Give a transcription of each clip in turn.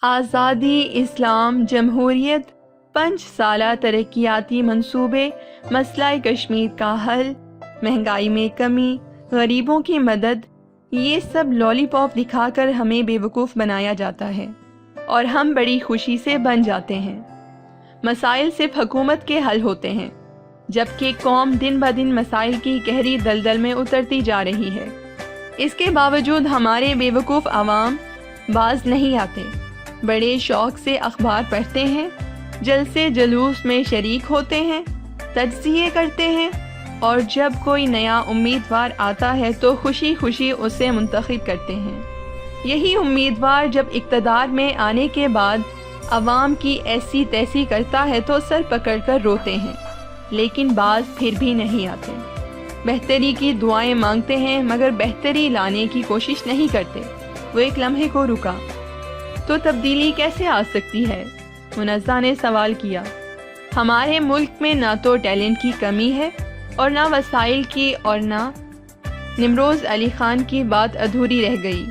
آزادی، اسلام، جمہوریت، 5 سالہ ترقیاتی منصوبے، مسئلہ کشمیر کا حل، مہنگائی میں کمی، غریبوں کی مدد، یہ سب لالی پاپ دکھا کر ہمیں بے وقوف بنایا جاتا ہے اور ہم بڑی خوشی سے بن جاتے ہیں۔ مسائل صرف حکومت کے حل ہوتے ہیں، جبکہ قوم دن بدن مسائل کی گہری دلدل میں اترتی جا رہی ہے۔ اس کے باوجود ہمارے بے وقوف عوام باز نہیں آتے، بڑے شوق سے اخبار پڑھتے ہیں، جلسے جلوس میں شریک ہوتے ہیں، تجزیے کرتے ہیں، اور جب کوئی نیا امیدوار آتا ہے تو خوشی خوشی اسے منتخب کرتے ہیں۔ یہی امیدوار جب اقتدار میں آنے کے بعد عوام کی ایسی تیسی کرتا ہے تو سر پکڑ کر روتے ہیں، لیکن باز پھر بھی نہیں آتے۔ بہتری کی دعائیں مانگتے ہیں مگر بہتری لانے کی کوشش نہیں کرتے۔ وہ ایک لمحے کو رکا، تو تبدیلی کیسے آ سکتی ہے؟ منزہ نے سوال کیا۔ ہمارے ملک میں نہ تو ٹیلنٹ کی کمی ہے اور نہ وسائل کی، اور نہ نمروز علی خان کی بات ادھوری رہ گئی،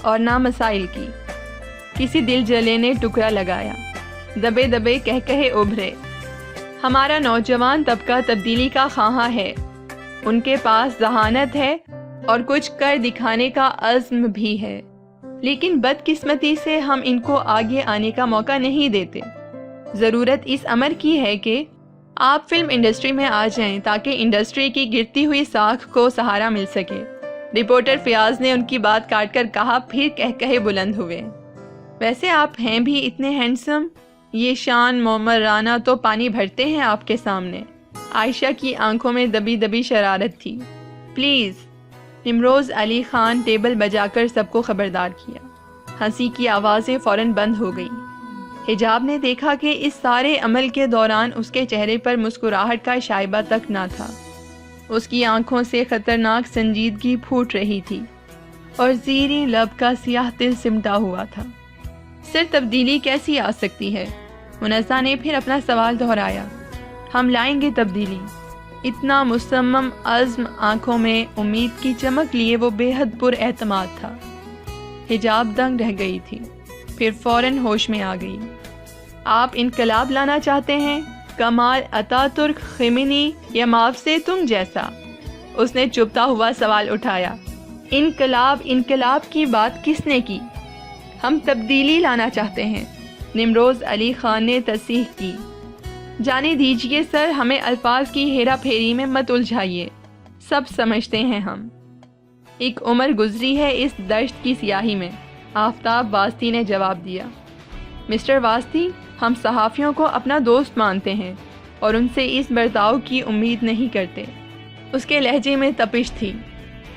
اور نہ مسائل کی۔ کسی دل جلے نے ٹکڑا لگایا، دبے دبے کہے ابھرے۔ ہمارا نوجوان طبقہ تبدیلی کا خواہاں ہے، ان کے پاس ذہانت ہے اور کچھ کر دکھانے کا عزم بھی ہے، لیکن بدقسمتی سے ہم ان کو آگے آنے کا موقع نہیں دیتے۔ ضرورت اس امر کی ہے کہ آپ فلم انڈسٹری میں آ جائیں تاکہ انڈسٹری کی گرتی ہوئی ساکھ کو سہارا مل سکے۔ رپورٹر فیاض نے ان کی بات کاٹ کر کہا، پھر کہے بلند ہوئے۔ ویسے آپ ہیں بھی اتنے ہینڈسم، یہ شان مومرانہ تو پانی بھرتے ہیں آپ کے سامنے۔ عائشہ کی آنکھوں میں دبی دبی شرارت تھی۔ پلیز۔ نمروز علی خان ٹیبل بجا کر سب کو خبردار کیا۔ ہنسی کی آوازیں فوراً بند ہو گئیں۔ حجاب نے دیکھا کہ اس سارے عمل کے دوران اس کے چہرے پر مسکراہٹ کا شائبہ تک نہ تھا۔ اس کی آنکھوں سے خطرناک سنجیدگی پھوٹ رہی تھی اور زیریں لب کا سیاہ تل سمٹا ہوا تھا۔ صرف تبدیلی کیسی آ سکتی ہے؟ منزہ نے پھر اپنا سوال دہرایا۔ ہم لائیں گے تبدیلی۔ اتنا مصمم عزم، آنکھوں میں امید کی چمک لیے وہ بے حد پر اعتماد تھا۔ حجاب دنگ رہ گئی تھی، پھر فوراً ہوش میں آ گئی۔ آپ انقلاب لانا چاہتے ہیں؟ کمال اتا ترک، خمینی یا ماو سے تنگ جیسا؟ اس نے چبھتا ہوا سوال اٹھایا۔ انقلاب کی بات کس نے کی؟ ہم تبدیلی لانا چاہتے ہیں، نمروز علی خان نے تصحیح کی۔ جانے دیجئے سر، ہمیں الفاظ کی ہیرا پھیری میں مت الجھائیے، سب سمجھتے ہیں ہم۔ ایک عمر گزری ہے اس دشت کی سیاہی میں، آفتاب واسطی نے جواب دیا۔ مسٹر واسطی، ہم صحافیوں کو اپنا دوست مانتے ہیں اور ان سے اس برتاؤ کی امید نہیں کرتے۔ اس کے لہجے میں تپش تھی۔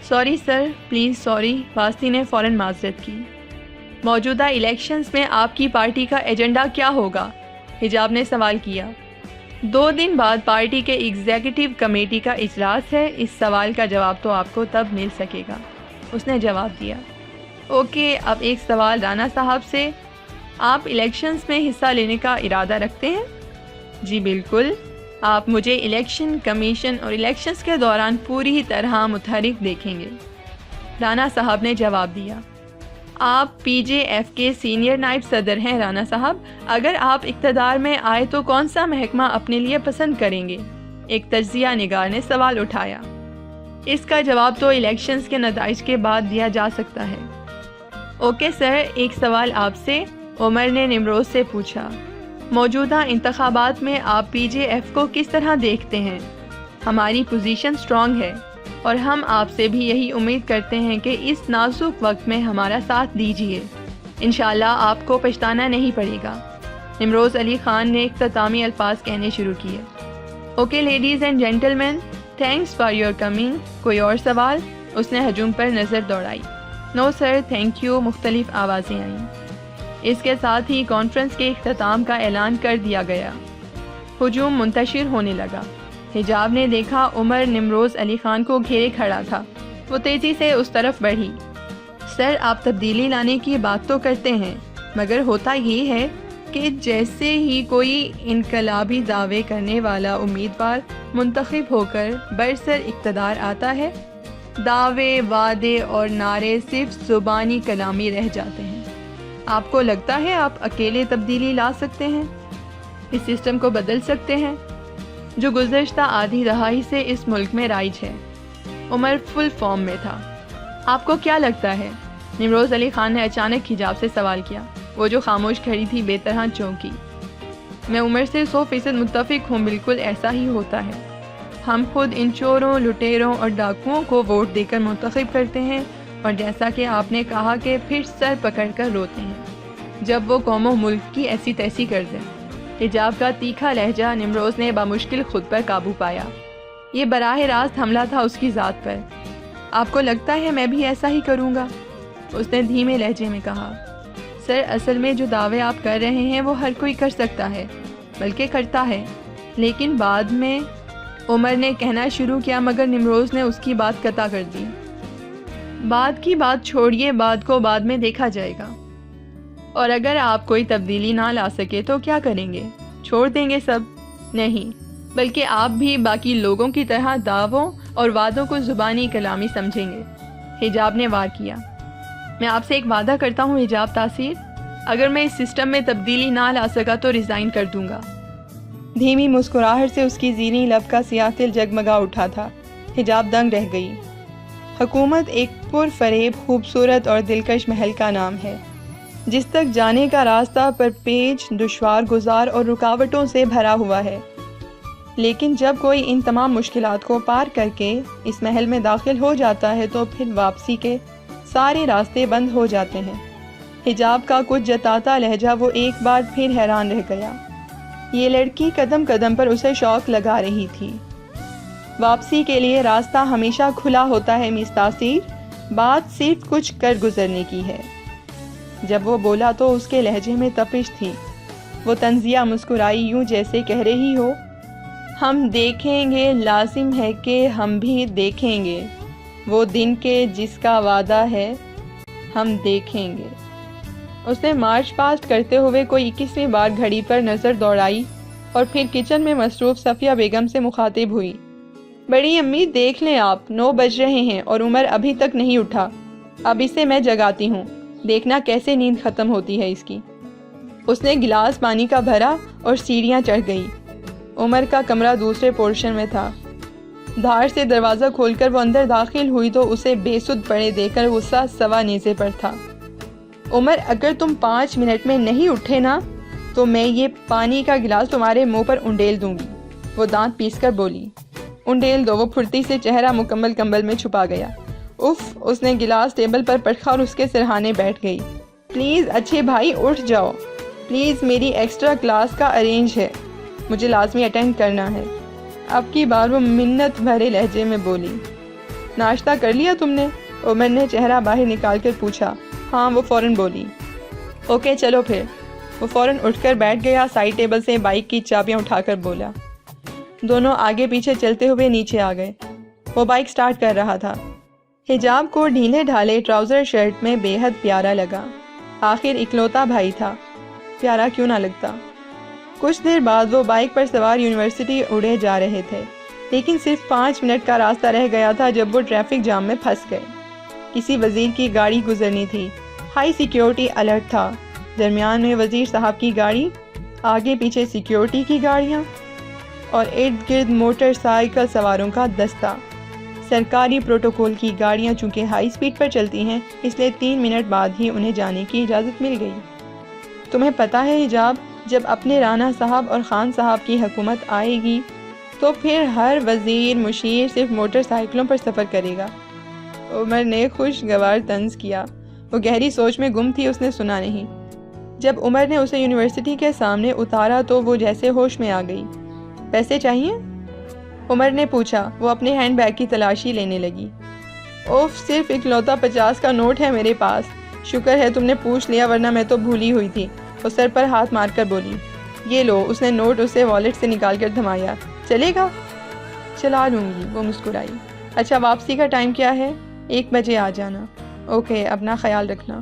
سوری سر، پلیز سوری، واسطی نے فوراً معذرت کی۔ موجودہ الیکشنز میں آپ کی پارٹی کا ایجنڈا کیا ہوگا؟ حجاب نے سوال کیا۔ 2 دن بعد پارٹی کے ایگزیکٹو کمیٹی کا اجلاس ہے، اس سوال کا جواب تو آپ کو تب مل سکے گا، اس نے جواب دیا۔ اوکے، اب ایک سوال رانا صاحب سے، آپ الیکشنز میں حصہ لینے کا ارادہ رکھتے ہیں؟ جی بالکل، آپ مجھے الیکشن کمیشن اور الیکشنز کے دوران پوری طرح متحرک دیکھیں گے، رانا صاحب نے جواب دیا۔ آپ پی جے ایف کے سینئر نائب صدر ہیں رانا صاحب، اگر آپ اقتدار میں آئے تو کون سا محکمہ اپنے لیے پسند کریں گے؟ ایک تجزیہ نگار نے سوال اٹھایا۔ اس کا جواب تو الیکشنز کے نتائج کے بعد دیا جا سکتا ہے۔ اوکے سر، ایک سوال آپ سے، عمر نے نمروز سے پوچھا۔ موجودہ انتخابات میں آپ پی جے ایف کو کس طرح دیکھتے ہیں؟ ہماری پوزیشن سٹرونگ ہے اور ہم آپ سے بھی یہی امید کرتے ہیں کہ اس نازک وقت میں ہمارا ساتھ دیجیے، انشاءاللہ آپ کو پچھتانا نہیں پڑے گا۔ نمروز علی خان نے اختتامی الفاظ کہنے شروع کیے۔ Okay ladies and gentleman, thanks for your coming. کوئی اور سوال؟ اس نے ہجوم پر نظر دوڑائی۔ نو سر، تھینک یو، مختلف آوازیں آئیں۔ اس کے ساتھ ہی کانفرنس کے اختتام کا اعلان کر دیا گیا۔ ہجوم منتشر ہونے لگا۔ حجاب نے دیکھا عمر نمروز علی خان کو گھیرے کھڑا تھا۔ وہ تیزی سے اس طرف بڑھی۔ سر، آپ تبدیلی لانے کی بات تو کرتے ہیں، مگر ہوتا یہ ہے کہ جیسے ہی کوئی انقلابی دعوے کرنے والا امیدوار منتخب ہو کر برسر اقتدار آتا ہے، دعوے، وعدے اور نعرے صرف زبانی کلامی رہ جاتے ہیں۔ آپ کو لگتا ہے آپ اکیلے تبدیلی لا سکتے ہیں، اس سسٹم کو بدل سکتے ہیں جو گزشتہ آدھی دہائی سے اس ملک میں رائج ہے؟ عمر فل فارم میں تھا۔ آپ کو کیا لگتا ہے؟ نمروز علی خان نے اچانک حجاب سے سوال کیا۔ وہ جو خاموش کھڑی تھی بے طرح چونکی۔ میں عمر سے 100% متفق ہوں، بالکل ایسا ہی ہوتا ہے۔ ہم خود ان چوروں، لٹیروں اور ڈاکوؤں کو ووٹ دے کر منتخب کرتے ہیں اور جیسا کہ آپ نے کہا کہ پھر سر پکڑ کر روتے ہیں جب وہ قوم و ملک کی ایسی تیسی کر دیں۔ حجاب کا تیکھا لہجہ نمروز نے بامشکل خود پر قابو پایا۔ یہ براہ راست حملہ تھا اس کی ذات پر۔ آپ کو لگتا ہے میں بھی ایسا ہی کروں گا؟ اس نے دھیمے لہجے میں کہا۔ سر، اصل میں جو دعوے آپ کر رہے ہیں وہ ہر کوئی کر سکتا ہے، بلکہ کرتا ہے، لیکن بعد میں عمر نے کہنا شروع کیا، مگر نمروز نے اس کی بات قطع کر دی۔ بعد کی بات چھوڑیے، بعد کو بعد میں دیکھا جائے گا۔ اور اگر آپ کوئی تبدیلی نہ لا سکے تو کیا کریں گے؟ چھوڑ دیں گے سب؟ نہیں، بلکہ آپ بھی باقی لوگوں کی طرح دعووں اور وعدوں کو زبانی کلامی سمجھیں گے۔ حجاب نے وار کیا۔ میں آپ سے ایک وعدہ کرتا ہوں حجاب تاثیر، اگر میں اس سسٹم میں تبدیلی نہ لا سکا تو ریزائن کر دوں گا۔ دھیمی مسکراہٹ سے اس کی زینی لب کا سیاہ تل جگمگا اٹھا تھا۔ حجاب دنگ رہ گئی۔ حکومت ایک پرفریب، خوبصورت اور دلکش محل کا نام ہے جس تک جانے کا راستہ پرپیچ، دشوار گزار اور رکاوٹوں سے بھرا ہوا ہے، لیکن جب کوئی ان تمام مشکلات کو پار کر کے اس محل میں داخل ہو جاتا ہے تو پھر واپسی کے سارے راستے بند ہو جاتے ہیں۔ حجاب کا کچھ جتاتا لہجہ وہ ایک بار پھر حیران رہ گیا۔ یہ لڑکی قدم قدم پر اسے شوق لگا رہی تھی۔ واپسی کے لیے راستہ ہمیشہ کھلا ہوتا ہے مس تاثیر، بات صرف کچھ کر گزرنے کی ہے۔ جب وہ بولا تو اس کے لہجے میں تپش تھی۔ وہ طنزیہ مسکرائی، یوں جیسے کہہ رہی ہو، ہم دیکھیں گے، لازم ہے کہ ہم بھی دیکھیں گے، وہ دن کے جس کا وعدہ ہے ہم دیکھیں گے۔ اس نے مارچ پاسٹ کرتے ہوئے کوئی 21ویں بار گھڑی پر نظر دوڑائی اور پھر کچن میں مصروف صفیہ بیگم سے مخاطب ہوئی۔ بڑی امی دیکھ لیں آپ، 9 بج رہے ہیں اور عمر ابھی تک نہیں اٹھا۔ اب اسے میں جگاتی ہوں، دیکھنا کیسے نیند ختم ہوتی ہے اس کی۔ اس نے گلاس پانی کا بھرا اور سیڑھیاں چڑھ گئی۔ عمر کا کمرہ دوسرے پورشن میں تھا۔ دھار سے دروازہ کھول کر وہ اندر داخل ہوئی تو اسے بے سدھ پڑے دیکھ کر غصہ سوا نیزے پر تھا۔ عمر، اگر تم 5 منٹ میں نہیں اٹھے نا تو میں یہ پانی کا گلاس تمہارے منہ پر انڈیل دوں گی، وہ دانت پیس کر بولی۔ انڈیل دو، وہ پھرتی سے چہرہ مکمل کمبل میں چھپا گیا۔ اف، اس نے گلاس ٹیبل پر پٹکا اور اس کے سرہانے بیٹھ گئی۔ پلیز اچھے بھائی اٹھ جاؤ، پلیز، میری ایکسٹرا کلاس کا ارینج ہے، مجھے لازمی اٹینڈ کرنا ہے۔ اب کی بار وہ منت بھرے لہجے میں بولی۔ ناشتہ کر لیا تم نے؟ عمر نے چہرہ باہر نکال کر پوچھا۔ ہاں، وہ فوراً بولی۔ اوکے چلو پھر۔ وہ فوراً اٹھ کر بیٹھ گیا، سائڈ ٹیبل سے بائک کی چابیاں اٹھا کر بولا۔ دونوں آگے پیچھے چلتے ہوئے نیچے آ گئے۔ وہ بائک سٹارٹ کر رہا تھا۔ حجاب کو ڈھیلے ڈھالے ٹراؤزر شرٹ میں بے حد پیارا لگا۔ آخر اکلوتا بھائی تھا، پیارا کیوں نہ لگتا۔ کچھ دیر بعد وہ بائک پر سوار یونیورسٹی اڑے جا رہے تھے، لیکن صرف 5 منٹ کا راستہ رہ گیا تھا جب وہ ٹریفک جام میں پھنس گئے۔ کسی وزیر کی گاڑی گزرنی تھی، ہائی سیکیورٹی الرٹ تھا۔ درمیان میں وزیر صاحب کی گاڑی، آگے پیچھے سیکیورٹی کی گاڑیاں اور ارد گرد موٹر سائیکل سواروں کا دستہ۔ سرکاری پروٹوکول کی گاڑیاں چونکہ ہائی سپیڈ پر چلتی ہیں، اس لیے 3 منٹ بعد ہی انہیں جانے کی اجازت مل گئی۔ تمہیں پتہ ہے حجاب، جب اپنے رانا صاحب اور خان صاحب کی حکومت آئے گی تو پھر ہر وزیر مشیر صرف موٹر سائیکلوں پر سفر کرے گا۔ عمر نے خوشگوار طنز کیا۔ وہ گہری سوچ میں گم تھی، اس نے سنا نہیں۔ جب عمر نے اسے یونیورسٹی کے سامنے اتارا تو وہ جیسے ہوش میں آ گئی۔ پیسے چاہیے؟ عمر نے پوچھا۔ وہ اپنے ہینڈ بیگ کی تلاشی لینے لگی۔ اوف، صرف اکلوتا 50 کا نوٹ ہے میرے پاس۔ شکر ہے تم نے پوچھ لیا، ورنہ میں تو بھولی ہوئی تھی۔ وہ سر پر ہاتھ مار کر بولی۔ یہ لو، اس نے نوٹ اسے والیٹ سے نکال کر تھمایا۔ چلے گا؟ چلا لوں گی، وہ مسکرائی۔ اچھا، واپسی کا ٹائم کیا ہے؟ 1 بجے آ جانا۔ اوکے، اپنا خیال رکھنا۔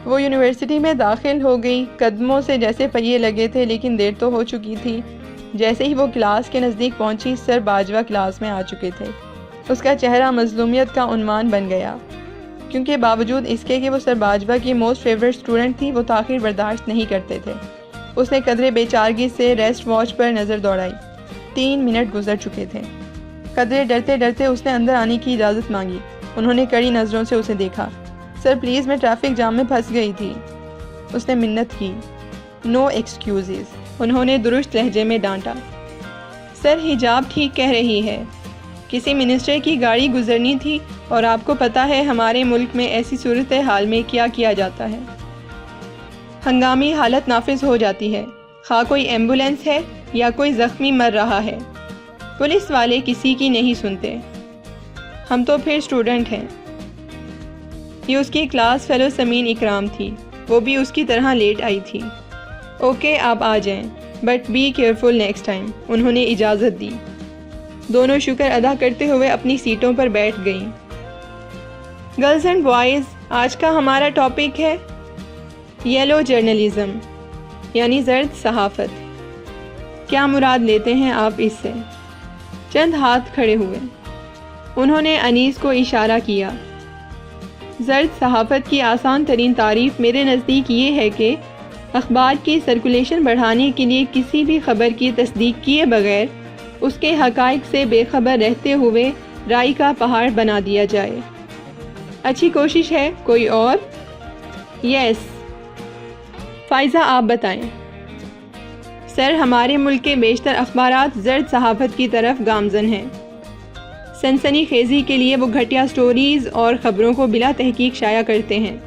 وہ یونیورسٹی میں داخل ہو گئی۔ قدموں سے جیسے پہیے لگے تھے، لیکن دیر تو ہو چکی تھی۔ جیسے ہی وہ کلاس کے نزدیک پہنچی، سر باجوہ کلاس میں آ چکے تھے۔ اس کا چہرہ مظلومیت کا عنوان بن گیا۔ کیونکہ باوجود اس کے کہ وہ سر باجوہ کی موسٹ فیورٹ اسٹوڈنٹ تھی، وہ تاخیر برداشت نہیں کرتے تھے۔ اس نے قدرے بے چارگی سے ریسٹ واچ پر نظر دوڑائی۔ 3 منٹ گزر چکے تھے۔ قدرے ڈرتے ڈرتے اس نے اندر آنے کی اجازت مانگی۔ انہوں نے کڑی نظروں سے اسے دیکھا۔ سر پلیز، میں ٹریفک جام میں پھنس گئی تھی۔ اس نے منت کی۔ نو ایکسکیوزز، انہوں نے درست لہجے میں ڈانٹا۔ سر حجاب ٹھیک کہہ رہی ہے، کسی منسٹر کی گاڑی گزرنی تھی اور آپ کو پتہ ہے ہمارے ملک میں ایسی صورتحال میں کیا کیا جاتا ہے۔ ہنگامی حالت نافذ ہو جاتی ہے، خواہ کوئی ایمبولینس ہے یا کوئی زخمی مر رہا ہے، پولیس والے کسی کی نہیں سنتے۔ ہم تو پھر اسٹوڈنٹ ہیں۔ یہ اس کی کلاس فیلو سمین اکرام تھی، وہ بھی اس کی طرح لیٹ آئی تھی۔ اوکے، آپ آ جائیں، but be careful next time, انہوں نے اجازت دی۔ دونوں شکر ادا کرتے ہوئے اپنی سیٹوں پر بیٹھ گئیں۔ گرلز اینڈ بوائز، آج کا ہمارا ٹاپک ہے یلو جرنلزم، یعنی زرد صحافت۔ کیا مراد لیتے ہیں آپ اس سے؟ چند ہاتھ کھڑے ہوئے۔ انہوں نے انیس کو اشارہ کیا۔ زرد صحافت کی آسان ترین تعریف میرے نزدیک یہ ہے کہ اخبار کی سرکولیشن بڑھانے کے لیے کسی بھی خبر کی تصدیق کیے بغیر اس کے حقائق سے بے خبر رہتے ہوئے رائے کا پہاڑ بنا دیا جائے۔ اچھی کوشش ہے، کوئی اور؟ یس۔ فائزہ، آپ بتائیں۔ سر، ہمارے ملک کے بیشتر اخبارات زرد صحافت کی طرف گامزن ہیں۔ سنسنی خیزی کے لیے وہ گھٹیا سٹوریز اور خبروں کو بلا تحقیق شائع کرتے ہیں۔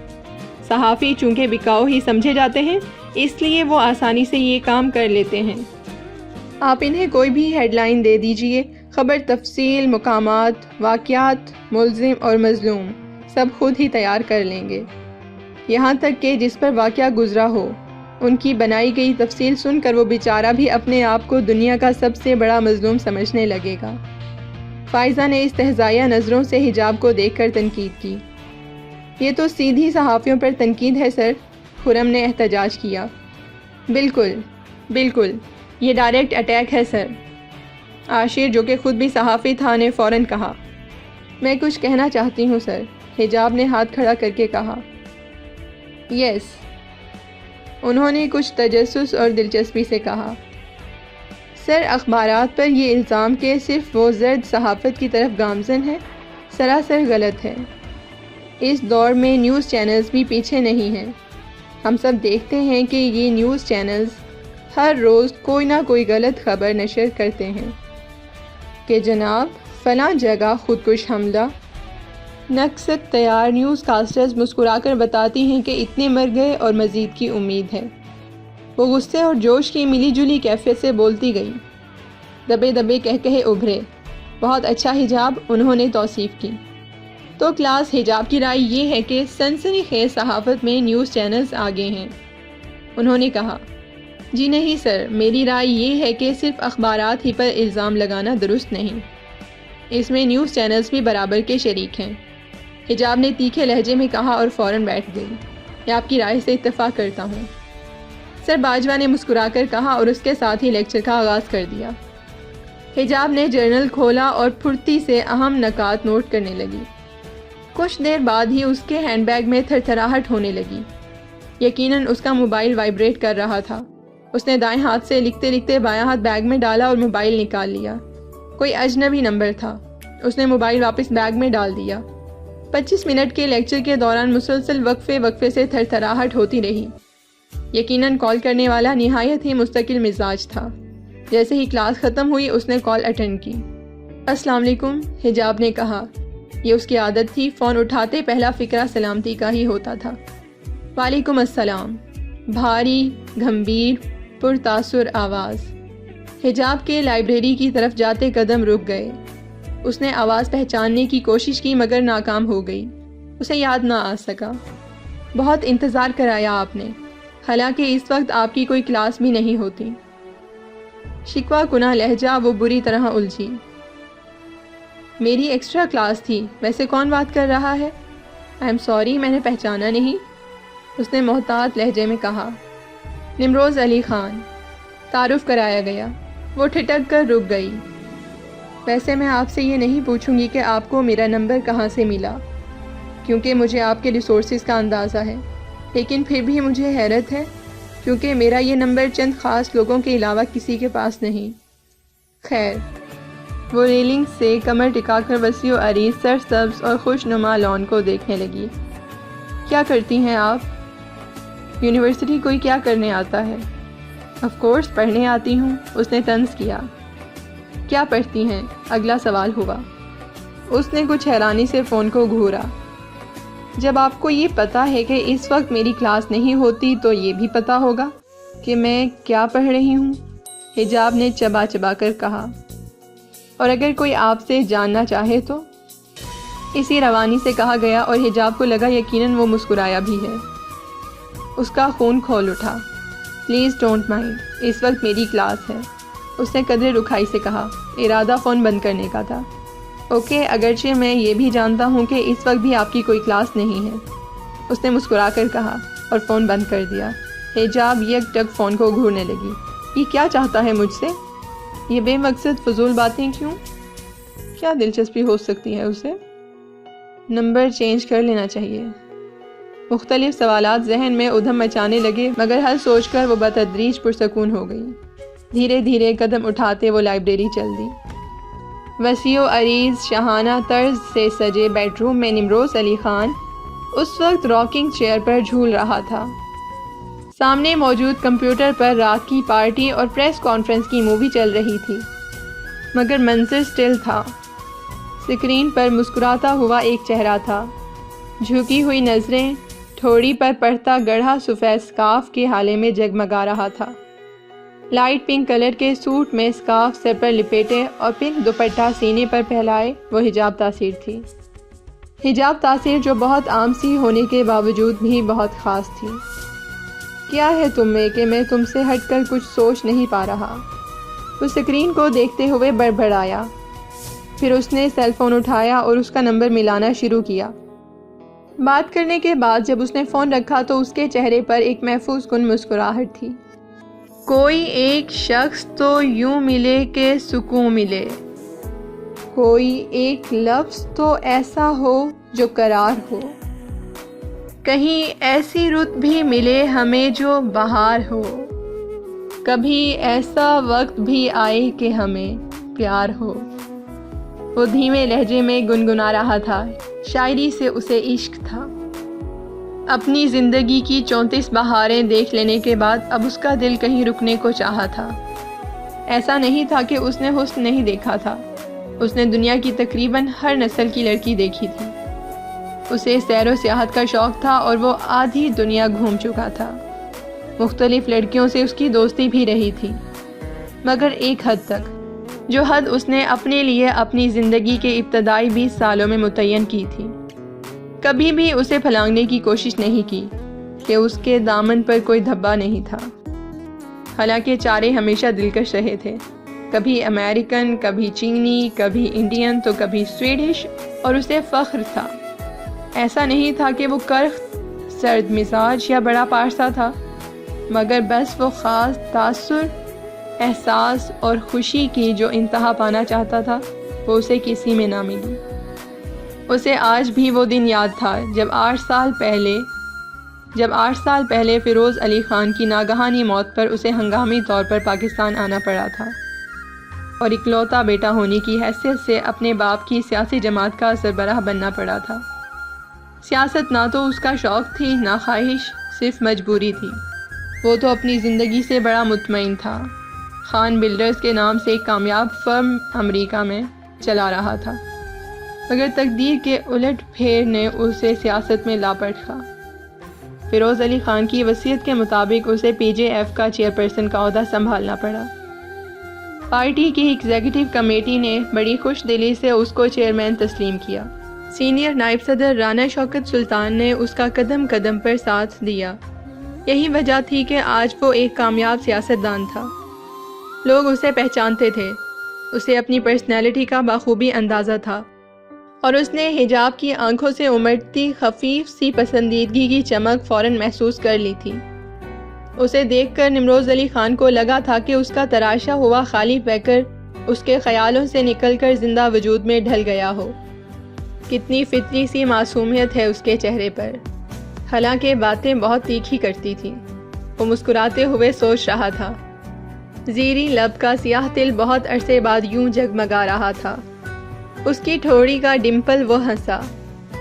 صحافی چونکہ بکاؤ ہی سمجھے جاتے ہیں، اس لیے وہ آسانی سے یہ کام کر لیتے ہیں۔ آپ انہیں کوئی بھی ہیڈ لائن دے دیجئے، خبر تفصیل، مقامات، واقعات، ملزم اور مظلوم سب خود ہی تیار کر لیں گے۔ یہاں تک کہ جس پر واقعہ گزرا ہو، ان کی بنائی گئی تفصیل سن کر وہ بیچارہ بھی اپنے آپ کو دنیا کا سب سے بڑا مظلوم سمجھنے لگے گا۔ فائزہ نے استہزائیہ نظروں سے حجاب کو دیکھ کر تنقید کی۔ یہ تو سیدھی صحافیوں پر تنقید ہے سر، خرم نے احتجاج کیا۔ بالکل بالکل، یہ ڈائریکٹ اٹیک ہے سر۔ عاشر، جو کہ خود بھی صحافی تھا، نے فوراً کہا۔ میں کچھ کہنا چاہتی ہوں سر، حجاب نے ہاتھ کھڑا کر کے کہا۔ یس، انہوں نے کچھ تجسس اور دلچسپی سے کہا۔ سر، اخبارات پر یہ الزام کہ صرف وہ زرد صحافت کی طرف گامزن ہے، سراسر غلط ہے۔ اس دور میں نیوز چینلز بھی پیچھے نہیں ہیں۔ ہم سب دیکھتے ہیں کہ یہ نیوز چینلز ہر روز کوئی نہ کوئی غلط خبر نشر کرتے ہیں کہ جناب فلاں جگہ خودکش حملہ۔ نقصد تیار نیوز کاسٹرز مسکرا کر بتاتی ہیں کہ اتنے مر گئے اور مزید کی امید ہے۔ وہ غصے اور جوش کی ملی جلی کیفیت سے بولتی گئی۔ دبے دبے کہے ابھرے۔ بہت اچھا حجاب، انہوں نے توصیف کی۔ تو کلاس، حجاب کی رائے یہ ہے کہ سنسنی خیز صحافت میں نیوز چینلز آگے ہیں، انہوں نے کہا۔ جی نہیں سر، میری رائے یہ ہے کہ صرف اخبارات ہی پر الزام لگانا درست نہیں، اس میں نیوز چینلز بھی برابر کے شریک ہیں، حجاب نے تیکھے لہجے میں کہا اور فوراً بیٹھ گئی۔ میں آپ کی رائے سے اتفاق کرتا ہوں، سر باجوہ نے مسکرا کر کہا اور اس کے ساتھ ہی لیکچر کا آغاز کر دیا۔ حجاب نے جرنل کھولا اور پھرتی سے اہم نکات نوٹ کرنے لگی۔ کچھ دیر بعد ہی اس کے ہینڈ بیگ میں تھر تھراہٹ ہونے لگی۔ یقیناً اس کا موبائل وائبریٹ کر رہا تھا۔ اس نے دائیں ہاتھ سے لکھتے لکھتے بایاں ہاتھ بیگ میں ڈالا اور موبائل نکال لیا۔ کوئی اجنبی نمبر تھا۔ اس نے موبائل واپس بیگ میں ڈال دیا۔ 25 منٹ کے لیکچر کے دوران مسلسل وقفے سے تھر تھراہٹ ہوتی رہی۔ یقیناً کال کرنے والا نہایت ہی مستقل مزاج تھا۔ جیسے ہی کلاس ختم ہوئی اس نے کال اٹینڈ کی۔ السلام علیکم، حجاب نے کہا۔ یہ اس کی عادت تھی، فون اٹھاتے پہلا فقرہ سلامتی کا ہی ہوتا تھا۔ وعلیکم السلام، بھاری، گھمبیر، پرتاثر آواز۔ حجاب کے لائبریری کی طرف جاتے قدم رک گئے۔ اس نے آواز پہچاننے کی کوشش کی مگر ناکام ہو گئی۔ اسے یاد نہ آ سکا۔ بہت انتظار کرایا آپ نے، حالانکہ اس وقت آپ کی کوئی کلاس بھی نہیں ہوتی۔ شکوہ کناں لہجہ وہ بری طرح الجھی۔ میری ایکسٹرا کلاس تھی، ویسے کون بات کر رہا ہے؟ آئی ایم سوری، میں نے پہچانا نہیں، اس نے محتاط لہجے میں کہا۔ نمروز علی خان، تعارف کرایا گیا۔ وہ ٹھٹک کر رک گئی۔ ویسے میں آپ سے یہ نہیں پوچھوں گی کہ آپ کو میرا نمبر کہاں سے ملا، کیونکہ مجھے آپ کے ریسورسز کا اندازہ ہے، لیکن پھر بھی مجھے حیرت ہے کیونکہ میرا یہ نمبر چند خاص لوگوں کے علاوہ کسی کے پاس نہیں۔ خیر، وہ ریلنگ سے کمر ٹکا کر وسیع و عریض سرسبز اور خوش نما لان کو دیکھنے لگی۔ کیا کرتی ہیں آپ؟ یونیورسٹی کوئی کیا کرنے آتا ہے؟ آف کورس پڑھنے آتی ہوں، اس نے طنز کیا۔ کیا پڑھتی ہیں؟ اگلا سوال ہوا۔ اس نے کچھ حیرانی سے فون کو گھورا۔ جب آپ کو یہ پتہ ہے کہ اس وقت میری کلاس نہیں ہوتی تو یہ بھی پتہ ہوگا کہ میں کیا پڑھ رہی ہوں، حجاب نے چبا چبا کر کہا۔ اور اگر کوئی آپ سے جاننا چاہے تو؟ اسی روانی سے کہا گیا اور حجاب کو لگا یقیناً وہ مسکرایا بھی ہے۔ اس کا خون کھول اٹھا۔ پلیز ڈونٹ مائنڈ، اس وقت میری کلاس ہے، اس نے قدرے رکھائی سے کہا۔ ارادہ فون بند کرنے کا تھا۔ اوکے، اگرچہ میں یہ بھی جانتا ہوں کہ اس وقت بھی آپ کی کوئی کلاس نہیں ہے، اس نے مسکرا کر کہا اور فون بند کر دیا۔ حجاب یک ٹک فون کو گھورنے لگی۔ یہ کیا چاہتا ہے مجھ سے؟ یہ بے مقصد فضول باتیں کیوں؟ کیا دلچسپی ہو سکتی ہے اسے؟ نمبر چینج کر لینا چاہیے۔ مختلف سوالات ذہن میں ادھم مچانے لگے، مگر حل سوچ کر وہ بتدریج پرسکون ہو گئی۔ دھیرے دھیرے قدم اٹھاتے وہ لائبریری چل دی۔ وسیع و عریض شاہانہ طرز سے سجے بیڈ روم میں نمروز علی خان اس وقت راکنگ چیئر پر جھول رہا تھا۔ سامنے موجود کمپیوٹر پر رات کی پارٹی اور پریس کانفرنس کی مووی چل رہی تھی، مگر منظر سٹل تھا۔ سکرین پر مسکراتا ہوا ایک چہرہ تھا، جھکی ہوئی نظریں، ٹھوڑی پر پڑتا گڑھا سفید سکارف کے حالے میں جگمگا رہا تھا۔ لائٹ پنک کلر کے سوٹ میں سکارف سر پر لپیٹے اور پنک دوپٹہ سینے پر پھیلائے وہ حجاب تاثیر تھی۔ حجاب تاثیر جو بہت عام سی ہونے کے باوجود بھی بہت خاص تھی۔ کیا ہے تم میں کہ میں تم سے ہٹ کر کچھ سوچ نہیں پا رہا؟ وہ سکرین کو دیکھتے ہوئے بڑبڑایا۔ پھر اس نے سیل فون اٹھایا اور اس کا نمبر ملانا شروع کیا۔ بات کرنے کے بعد جب اس نے فون رکھا تو اس کے چہرے پر ایک محفوظ کن مسکراہٹ تھی۔ کوئی ایک شخص تو یوں ملے کہ سکون ملے، کوئی ایک لفظ تو ایسا ہو جو قرار ہو، کہیں ایسی رت بھی ملے ہمیں جو بہار ہو، کبھی ایسا وقت بھی آئے کہ ہمیں پیار ہو۔ وہ دھیمے لہجے میں گنگنا رہا تھا، شاعری سے اسے عشق تھا۔ اپنی زندگی کی 34 بہاریں دیکھ لینے کے بعد اب اس کا دل کہیں رکنے کو چاہا تھا۔ ایسا نہیں تھا کہ اس نے حسن نہیں دیکھا تھا، اس نے دنیا کی تقریباً ہر نسل کی لڑکی دیکھی تھی۔ اسے سیر و سیاحت کا شوق تھا اور وہ آدھی دنیا گھوم چکا تھا۔ مختلف لڑکیوں سے اس کی دوستی بھی رہی تھی، مگر ایک حد تک، جو حد اس نے اپنے لیے اپنی زندگی کے ابتدائی 20 سالوں میں متعین کی تھی۔ کبھی بھی اسے پھلانگنے کی کوشش نہیں کی کہ اس کے دامن پر کوئی دھبا نہیں تھا۔ حالانکہ چارے ہمیشہ دلکش رہے تھے، کبھی امریکن، کبھی چینی، کبھی انڈین تو کبھی سویڈش، اور اسے فخر تھا۔ ایسا نہیں تھا کہ وہ کرخ، سرد مزاج یا بڑا پارسا تھا، مگر بس وہ خاص تاثر، احساس اور خوشی کی جو انتہا پانا چاہتا تھا وہ اسے کسی میں نہ ملی۔ اسے آج بھی وہ دن یاد تھا جب 8 سال پہلے فیروز علی خان کی ناگہانی موت پر اسے ہنگامی طور پر پاکستان آنا پڑا تھا اور اکلوتا بیٹا ہونے کی حیثیت سے اپنے باپ کی سیاسی جماعت کا سربراہ بننا پڑا تھا۔ سیاست نہ تو اس کا شوق تھی نہ خواہش، صرف مجبوری تھی۔ وہ تو اپنی زندگی سے بڑا مطمئن تھا۔ خان بلڈرز کے نام سے ایک کامیاب فرم امریکہ میں چلا رہا تھا، مگر تقدیر کے الٹ پھیر نے اسے سیاست میں لا پرکھا۔ فیروز علی خان کی وصیت کے مطابق اسے پی جے ایف کا چیئرپرسن کا عہدہ سنبھالنا پڑا۔ پارٹی کی ایگزیکٹو کمیٹی نے بڑی خوش دلی سے اس کو چیئرمین تسلیم کیا۔ سینئر نائب صدر رانا شوکت سلطان نے اس کا قدم قدم پر ساتھ دیا۔ یہی وجہ تھی کہ آج وہ ایک کامیاب سیاستدان تھا۔ لوگ اسے پہچانتے تھے، اسے اپنی پرسنالٹی کا بخوبی اندازہ تھا، اور اس نے حجاب کی آنکھوں سے امڑتی خفیف سی پسندیدگی کی چمک فوراً محسوس کر لی تھی۔ اسے دیکھ کر نمروز علی خان کو لگا تھا کہ اس کا تراشا ہوا خالی پیکر اس کے خیالوں سے نکل کر زندہ وجود میں ڈھل گیا ہو۔ کتنی فطری سی معصومیت ہے اس کے چہرے پر، حالانکہ باتیں بہت تیکھی کرتی تھی۔ وہ مسکراتے ہوئے سوچ رہا تھا۔ زیریں لب کا سیاہ تل بہت عرصے بعد یوں جگمگا رہا تھا۔ اس کی ٹھوڑی کا ڈمپل وہ ہنسا،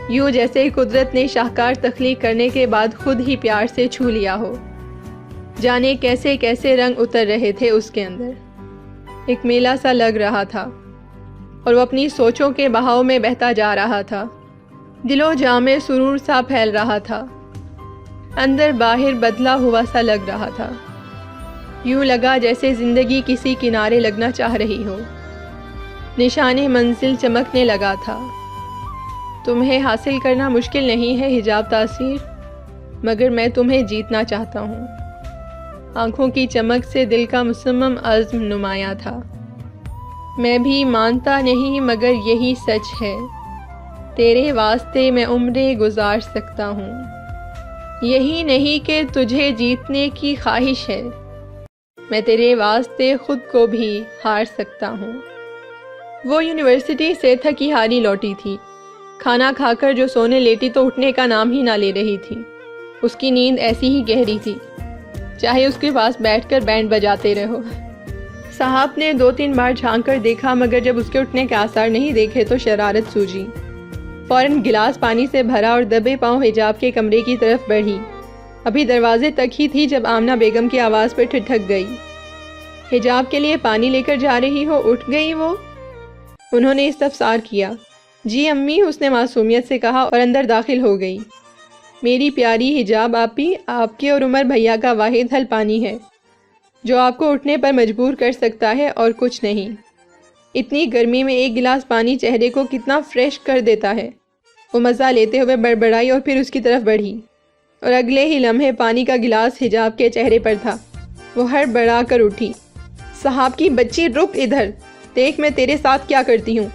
یوں جیسے قدرت نے شاہکار تخلیق کرنے کے بعد خود ہی پیار سے چھو لیا ہو۔ جانے کیسے کیسے رنگ اتر رہے تھے اس کے اندر، ایک میلہ سا لگ رہا تھا، اور وہ اپنی سوچوں کے بہاؤ میں بہتا جا رہا تھا۔ دل و جاں میں سرور سا پھیل رہا تھا، اندر باہر بدلا ہوا سا لگ رہا تھا۔ یوں لگا جیسے زندگی کسی کنارے لگنا چاہ رہی ہو، نشان منزل چمکنے لگا تھا۔ تمہیں حاصل کرنا مشکل نہیں ہے حجاب تاثیر، مگر میں تمہیں جیتنا چاہتا ہوں۔ آنکھوں کی چمک سے دل کا مصمم عزم نمایاں تھا۔ میں بھی مانتا نہیں مگر یہی سچ ہے، تیرے واسطے میں عمریں گزار سکتا ہوں۔ یہی نہیں کہ تجھے جیتنے کی خواہش ہے، میں تیرے واسطے خود کو بھی ہار سکتا ہوں۔ وہ یونیورسٹی سے تھکی ہاری لوٹی تھی، کھانا کھا کر جو سونے لیٹی تو اٹھنے کا نام ہی نہ لے رہی تھی۔ اس کی نیند ایسی ہی گہری تھی، چاہے اس کے پاس بیٹھ کر بینڈ بجاتے رہو۔ صاحب نے 2-3 بار جھانک کر دیکھا، مگر جب اس کے اٹھنے کے آثار نہیں دیکھے تو شرارت سوجی۔ فوراً گلاس پانی سے بھرا اور دبے پاؤں حجاب کے کمرے کی طرف بڑھی۔ ابھی دروازے تک ہی تھی جب آمنہ بیگم کی آواز پر ٹھٹک گئی۔ حجاب کے لیے پانی لے کر جا رہی ہو؟ اٹھ گئی وہ؟ انہوں نے استفسار کیا۔ جی امی، اس نے معصومیت سے کہا اور اندر داخل ہو گئی۔ میری پیاری حجاب آپی، آپ کے اور عمر بھیا کا واحد حل پانی ہے، جو آپ کو اٹھنے پر مجبور کر سکتا ہے اور کچھ نہیں۔ اتنی گرمی میں ایک گلاس پانی چہرے کو کتنا فریش کر دیتا ہے۔ وہ مزہ لیتے ہوئے بڑبڑائی اور پھر اس کی طرف بڑھی، اور اگلے ہی لمحے پانی کا گلاس حجاب کے چہرے پر تھا۔ وہ ہڑبڑا کر اٹھی۔ صاحب کی بچی، رک ادھر، دیکھ میں تیرے ساتھ کیا کرتی ہوں۔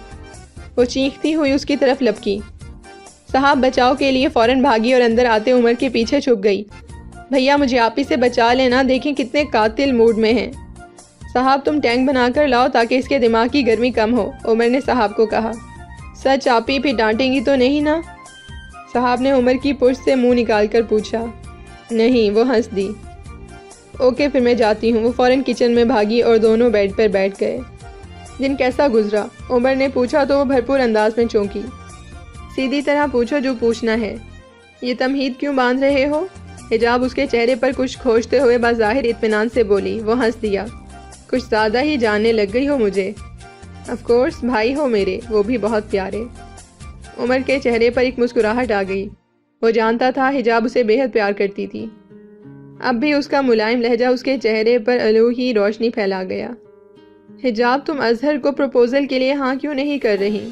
وہ چیختی ہوئی اس کی طرف لپکی۔ صاحب بچاؤ کے لیے فوراً بھاگی اور اندر آتے عمر کے پیچھے چھپ گئی۔ بھیا مجھے آپ ہی سے بچا لینا، دیکھیں کتنے قاتل موڈ میں ہیں۔ صاحب تم ٹینک بنا کر لاؤ تاکہ اس کے دماغ کی گرمی کم ہو، عمر نے صاحب کو کہا۔ سچ آپی، پھر ڈانٹیں گی تو نہیں نا؟ صاحب نے عمر کی پشت سے منہ نکال کر پوچھا۔ نہیں، وہ ہنس دی۔ اوکے پھر میں جاتی ہوں۔ وہ فوراً کچن میں بھاگی اور دونوں بیڈ پر بیٹھ گئے۔ دن کیسا گزرا؟ عمر نے پوچھا تو وہ بھرپور انداز میں چونکی۔ سیدھی طرح پوچھو جو پوچھنا ہے۔ یہ تمہید کیوں باندھ رہے ہو؟ حجاب اس کے چہرے پر کچھ کھوجتے ہوئے بظاہر اطمینان سے بولی۔ وہ ہنس دیا۔ کچھ زیادہ ہی جاننے لگ گئی ہو مجھے۔ آف کورس، بھائی ہو میرے، وہ بھی بہت پیارے۔ عمر کے چہرے پر ایک مسکراہٹ آ گئی۔ وہ جانتا تھا حجاب اسے بے حد پیار کرتی تھی۔ اب بھی اس کا ملائم لہجہ اس کے چہرے پر الوہی روشنی پھیلا گیا۔ حجاب، تم اظہر کو پروپوزل کے لیے ہاں کیوں نہیں کر رہی؟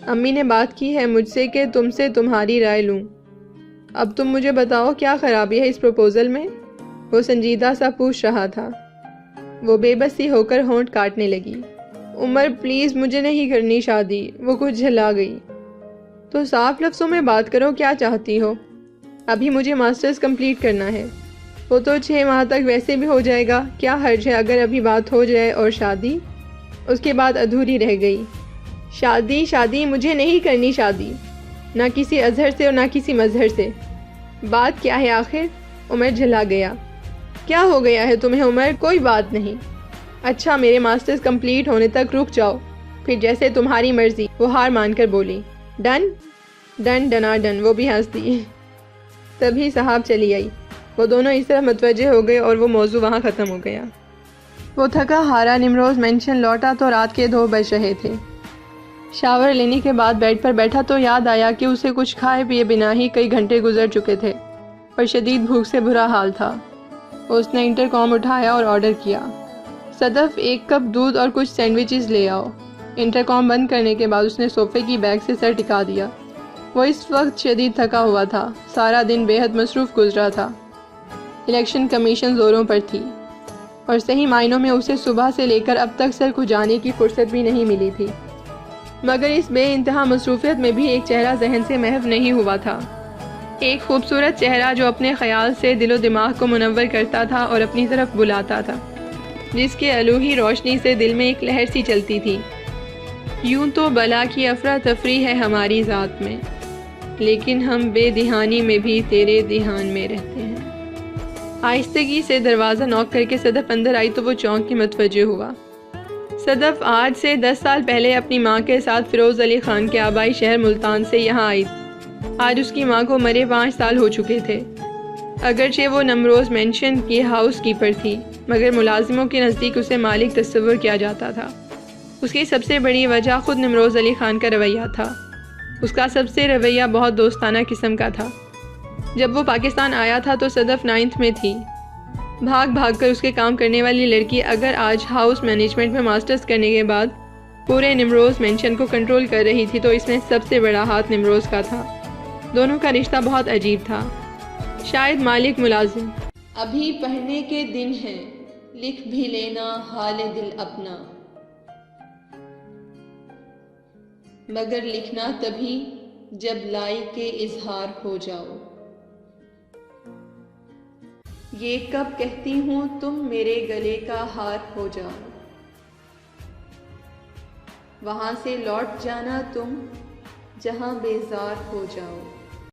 امی نے بات کی ہے مجھ سے کہ تم سے تمہاری رائے لوں۔ اب تم مجھے بتاؤ کیا خرابی ہے اس پروپوزل میں؟ وہ سنجیدہ سا پوچھ رہا تھا۔ وہ بے بس سی ہو کر ہونٹ کاٹنے لگی۔ عمر پلیز، مجھے نہیں کرنی شادی۔ وہ کچھ جھلا گئی۔ تو صاف لفظوں میں بات کرو، کیا چاہتی ہو؟ ابھی مجھے ماسٹرز کمپلیٹ کرنا ہے۔ وہ تو 6 ماہ تک ویسے بھی ہو جائے گا، کیا حرج ہے اگر ابھی بات ہو جائے؟ اور شادی؟ اس کے بعد ادھوری رہ گئی۔ شادی مجھے نہیں کرنی شادی، نہ کسی اظہر سے اور نہ کسی مظہر سے۔ بات کیا ہے آخر؟ عمر جھلا گیا۔ کیا ہو گیا ہے تمہیں عمر؟ کوئی بات نہیں۔ اچھا میرے ماسٹرز کمپلیٹ ہونے تک رک جاؤ، پھر جیسے تمہاری مرضی۔ وہ ہار مان کر بولی۔ Done ڈنا done. وہ بھی ہنس دی۔ تبھی صاحب چلی آئی۔ وہ دونوں اس طرح متوجہ ہو گئے اور وہ موضوع وہاں ختم ہو گیا۔ وہ تھکا ہارا نمروز مینشن لوٹا تو رات کے 2 بج رہے تھے۔ شاور لینے کے بعد بیڈ پر بیٹھا تو یاد آیا کہ اسے کچھ کھائے پیے بنا ہی کئی گھنٹے گزر چکے تھے اور شدید بھوک سے برا حال تھا۔ اس نے انٹرکام اٹھایا اور آرڈر کیا۔ صدف 1 کپ دودھ اور کچھ سینڈوچز لے آؤ۔ انٹرکام بند کرنے کے بعد اس نے صوفے کی بیگ سے سر ٹکا دیا۔ وہ اس وقت شدید تھکا ہوا تھا، سارا دن بے حد مصروف گزرا تھا۔ الیکشن کمیشن زوروں پر تھی اور صحیح معنوں میں اسے صبح سے لے کر اب تک سر کھجانے کی فرصت بھی نہیں ملی تھی، مگر اس بے انتہا مصروفیت میں بھی ایک چہرہ ذہن سے محو نہیں ہوا تھا۔ ایک خوبصورت چہرہ جو اپنے خیال سے دل و دماغ کو منور کرتا تھا اور اپنی طرف بلاتا تھا، جس کے الوہی روشنی سے دل میں ایک لہر سی چلتی تھی۔ یوں تو بلا کی افراتفری ہے ہماری ذات میں، لیکن ہم بے دہانی میں بھی تیرے دھیان میں رہتے ہیں۔ آہستگی سے دروازہ نوک کر کے صدف اندر آئی تو وہ چونک کے متوجہ ہوا۔ صدف آج سے 10 سال پہلے اپنی ماں کے ساتھ فیروز علی خان کے آبائی شہر ملتان سے یہاں آئی۔ آج اس کی ماں کو مرے 5 سال ہو چکے تھے۔ اگرچہ وہ نمروز مینشن کی ہاؤس کیپر تھی، مگر ملازموں کے نزدیک اسے مالک تصور کیا جاتا تھا۔ اس کی سب سے بڑی وجہ خود نمروز علی خان کا رویہ تھا۔ اس کا سب سے رویہ بہت دوستانہ قسم کا تھا۔ جب وہ پاکستان آیا تھا تو صدف 9th میں تھی۔ بھاگ بھاگ کر اس کے کام کرنے والی لڑکی اگر آج ہاؤس مینجمنٹ میں ماسٹرز کرنے کے بعد پورے نمروز مینشن کو کنٹرول کر رہی تھی تو اس میں سب سے بڑا ہاتھ نمروز کا تھا۔ دونوں کا رشتہ بہت عجیب تھا، شاید مالک ملازم۔ ابھی پڑھنے کے دن ہیں، لکھ بھی لینا حال دل اپنا، مگر لکھنا تبھی جب لائق کے اظہار ہو جاؤ۔ یہ کب کہتی ہوں تم میرے گلے کا ہار ہو جاؤ، وہاں سے لوٹ جانا تم جہاں بیزار ہو جاؤ۔